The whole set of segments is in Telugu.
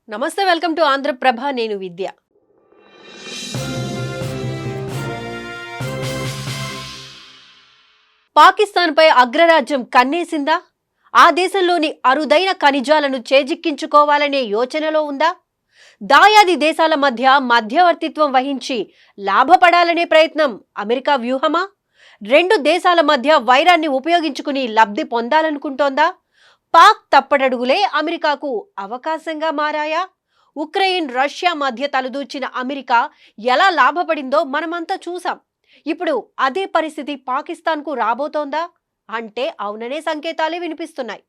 నమస్తే, వెల్కమ్ టు ఆంధ్రప్రభ. నేను విద్య. పాకిస్తాన్పై అగ్రరాజ్యం కన్నేసిందా? ఆ దేశంలోని అరుదైన ఖనిజాలను చేజిక్కించుకోవాలనే యోచనలో ఉందా? దాయాది దేశాల మధ్య మధ్యవర్తిత్వం వహించి లాభపడాలనే ప్రయత్నం అమెరికా వ్యూహమా? రెండు దేశాల మధ్య వైరాన్ని ఉపయోగించుకుని లబ్ధి పొందాలనుకుంటోందా? పాక్ తప్పటడుగులే అమెరికాకు అవకాశంగా మారాయా? ఉక్రెయిన్ రష్యా మధ్య తలదూర్చిన అమెరికా ఎలా లాభపడిందో మనమంతా చూసాం. ఇప్పుడు అదే పరిస్థితి పాకిస్తాన్కు రాబోతోందా అంటే అవుననే సంకేతాలే వినిపిస్తున్నాయి.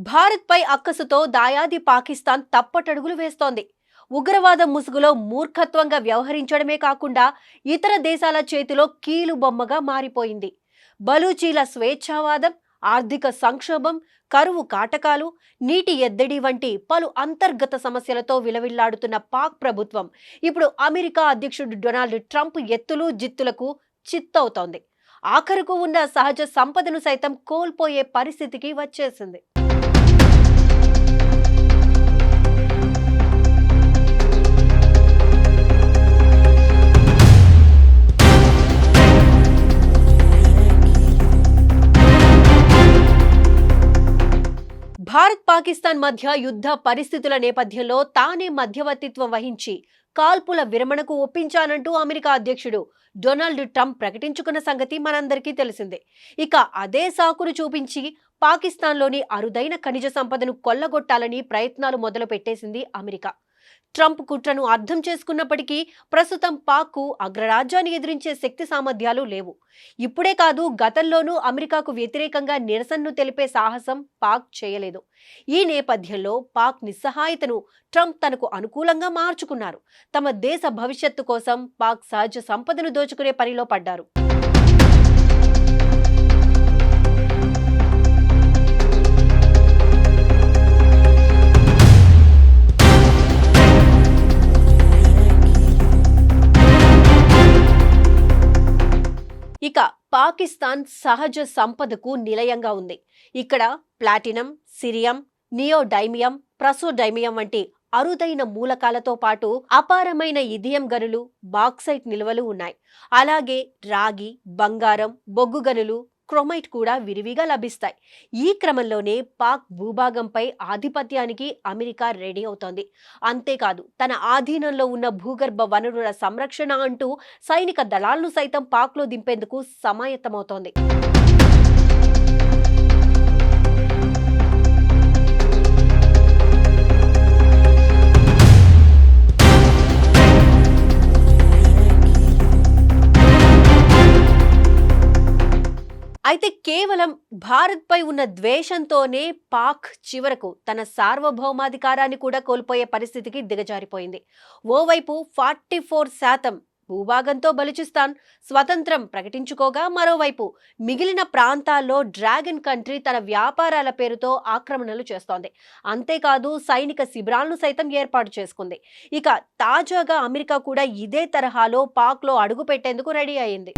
భారత్పై అక్కసుతో దాయాది పాకిస్తాన్ తప్పటడుగులు వేస్తోంది. ఉగ్రవాదం ముసుగులో మూర్ఖత్వంగా వ్యవహరించడమే కాకుండా ఇతర దేశాల చేతిలో కీలు బొమ్మగా మారిపోయింది. బలూచీల స్వేచ్ఛావాదం, ఆర్థిక సంక్షోభం, కరువు కాటకాలు, నీటి ఎద్దడి వంటి పలు అంతర్గత సమస్యలతో విలవిల్లాడుతున్న పాక్ ప్రభుత్వం ఇప్పుడు అమెరికా అధ్యక్షుడు డొనాల్డ్ ట్రంప్ ఎత్తులు జిత్తులకు చిత్తవుతోంది. ఆఖరుకు ఉన్న సహజ సంపదను సైతం కోల్పోయే పరిస్థితికి వచ్చేసింది. భారత్ పాకిస్తాన్ మధ్య యుద్ధ పరిస్థితుల నేపథ్యంలో తానే మధ్యవర్తిత్వం వహించి కాల్పుల విరమణకు ఒప్పించానంటూ అమెరికా అధ్యక్షుడు డొనాల్డ్ ట్రంప్ ప్రకటించుకున్న సంగతి మనందరికీ తెలిసిందే. ఇక అదే సాకును చూపించి పాకిస్తాన్లోని అరుదైన ఖనిజ సంపదను కొల్లగొట్టాలని ప్రయత్నాలు మొదలు పెట్టేసింది అమెరికా. ట్రంప్ కుట్రను అర్థం చేసుకున్నప్పటికీ ప్రస్తుతం పాక్కు అగ్రరాజ్యాన్ని ఎదిరించే శక్తి సామర్థ్యాలు లేవు. ఇప్పుడే కాదు, గతంలోనూ అమెరికాకు వ్యతిరేకంగా నిరసనను తెలిపే సాహసం పాక్ చేయలేదు. ఈ నేపథ్యంలో పాక్ నిస్సహాయతను ట్రంప్ తనకు అనుకూలంగా మార్చుకున్నారు. తమ దేశ భవిష్యత్తు కోసం పాక్ సహజ సంపదను దోచుకునే పనిలో పడ్డారు. ఇక పాకిస్తాన్ సహజ సంపదకు నిలయంగా ఉంది. ఇక్కడ ప్లాటినం, సిరియం, నియోడైమియం, ప్రసోడైమియం వంటి అరుదైన మూలకాలతో పాటు అపారమైన ఇథియం గనులు, బాక్సైట్ నిల్వలు ఉన్నాయి. అలాగే రాగి, బంగారం, బొగ్గు గనులు, క్రోమైట్ కూడా విరివిగా లభిస్తాయి. ఈ క్రమంలోనే పాక్ భూభాగంపై ఆధిపత్యానికి అమెరికా రెడీ అవుతోంది. అంతేకాదు, తన ఆధీనంలో ఉన్న భూగర్భ వనరుల సంరక్షణ అంటూ సైనిక దళాలను సైతం పాక్లో దింపేందుకు సమాయత్తమవుతోంది. అయితే కేవలం భారత్పై ఉన్న ద్వేషంతోనే పాక్ చివరకు తన సార్వభౌమాధికారాన్ని కూడా కోల్పోయే పరిస్థితికి దిగజారిపోయింది. ఓవైపు 44% భూభాగంతో బలూచిస్తాన్ స్వతంత్రం ప్రకటించుకోగా, మరోవైపు మిగిలిన ప్రాంతాల్లో డ్రాగన్ కంట్రీ తన వ్యాపారాల పేరుతో ఆక్రమణలు చేస్తోంది. అంతేకాదు, సైనిక శిబిరాలను సైతం ఏర్పాటు చేసుకుంది. ఇక తాజాగా అమెరికా కూడా ఇదే తరహాలో పాక్లో అడుగు పెట్టేందుకు రెడీ అయింది.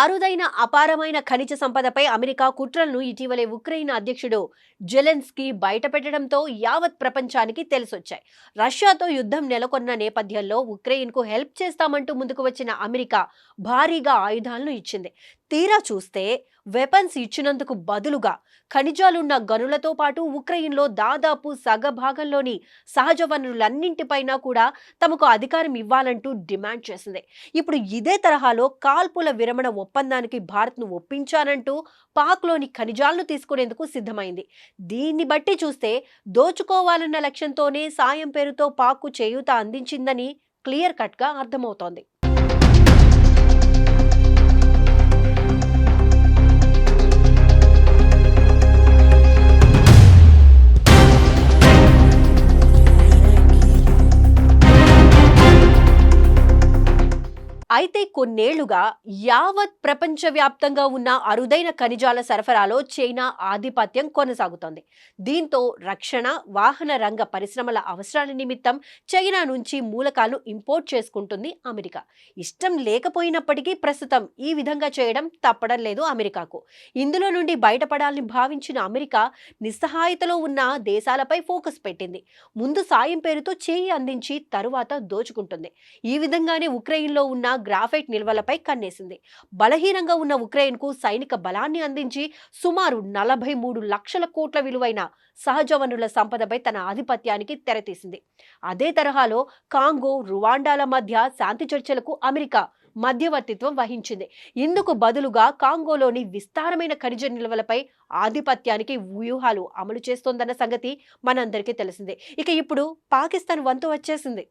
అరుదైన అపారమైన ఖనిజ సంపదపై అమెరికా కుట్రలను ఇటీవలే ఉక్రెయిన్ అధ్యక్షుడు జెలెన్స్కీ బయటపెట్టడంతో యావత్ ప్రపంచానికి తెలిసొచ్చాయి. రష్యాతో యుద్ధం నెలకొన్న నేపథ్యంలో ఉక్రెయిన్కు హెల్ప్ చేస్తామంటూ ముందుకు వచ్చిన అమెరికా భారీగా ఆయుధాలను ఇచ్చింది. తీరా చూస్తే వెపన్స్ ఇచ్చినందుకు బదులుగా ఖనిజాలున్న గనులతో పాటు ఉక్రెయిన్లో దాదాపు సగభాగంలోని సహజ వనరులన్నింటిపైన కూడా తమకు అధికారం ఇవ్వాలంటూ డిమాండ్ చేసింది. ఇప్పుడు ఇదే తరహాలో కాల్పుల విరమణ ఒప్పందానికి భారత్ను ఒప్పించానంటూ పాక్లోని ఖనిజాలను తీసుకునేందుకు సిద్ధమైంది. దీన్ని బట్టి చూస్తే దోచుకోవాలన్న లక్ష్యంతోనే సాయం పేరుతో పాక్కు చేయూత అందించిందని క్లియర్ కట్గా అర్థమవుతోంది. అయితే కొన్నేళ్లుగా యావత్ ప్రపంచవ్యాప్తంగా ఉన్న అరుదైన ఖనిజాల సరఫరాలో చైనా ఆధిపత్యం కొనసాగుతోంది. దీంతో రక్షణ, వాహన రంగ పరిశ్రమల అవసరాల నిమిత్తం చైనా నుంచి మూలకాలను ఇంపోర్ట్ చేసుకుంటుంది అమెరికా. ఇష్టం లేకపోయినప్పటికీ ప్రస్తుతం ఈ విధంగా చేయడం తప్పడం లేదు అమెరికాకు. ఇందులో నుండి బయటపడాలని భావించిన అమెరికా నిస్సహాయతలో ఉన్న దేశాలపై ఫోకస్ పెట్టింది. ముందు సాయం పేరుతో చేయి అందించి తరువాత దోచుకుంటుంది. ఈ విధంగానే ఉక్రెయిన్లో ఉన్న గ్రాఫైట్ నిల్వలపై కన్నేసింది. బలహీనంగా ఉన్న ఉక్రెయిన్కు సైనిక బలాన్ని అందించి సుమారు 43 లక్షల కోట్ల విలువైన సహజ వనరుల సంపదపై తన ఆధిపత్యానికి తెరతీసింది. అదే తరహాలో కాంగో, రువాండాల మధ్య శాంతి చర్చలకు అమెరికా మధ్యవర్తిత్వం వహించింది. ఇందుకు బదులుగా కాంగోలోని విస్తారమైన ఖనిజ నిల్వలపై ఆధిపత్యానికి వ్యూహాలు అమలు చేస్తోందన్న సంగతి మనందరికీ తెలిసిందే. ఇక ఇప్పుడు పాకిస్తాన్ వంతు వచ్చేసింది.